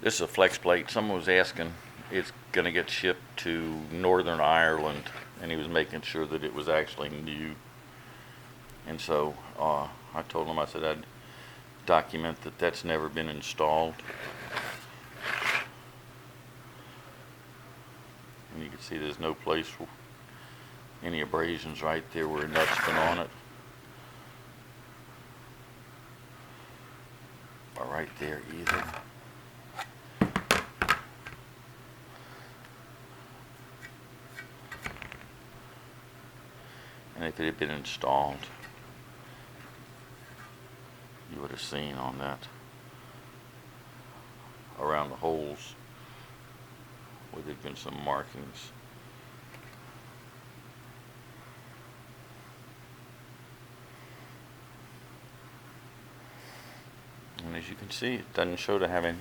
This is a flex plate. Someone was asking, it's going to get shipped to Northern Ireland, and he was making sure that it was actually new. And so I told him, I said I'd document that that's never been installed. And you can see there's no place for any abrasions right there where a nut's been on it. Or right there either. And if it had been installed, you would have seen on that, around the holes, where there'd been some markings. And as you can see, it doesn't show to have any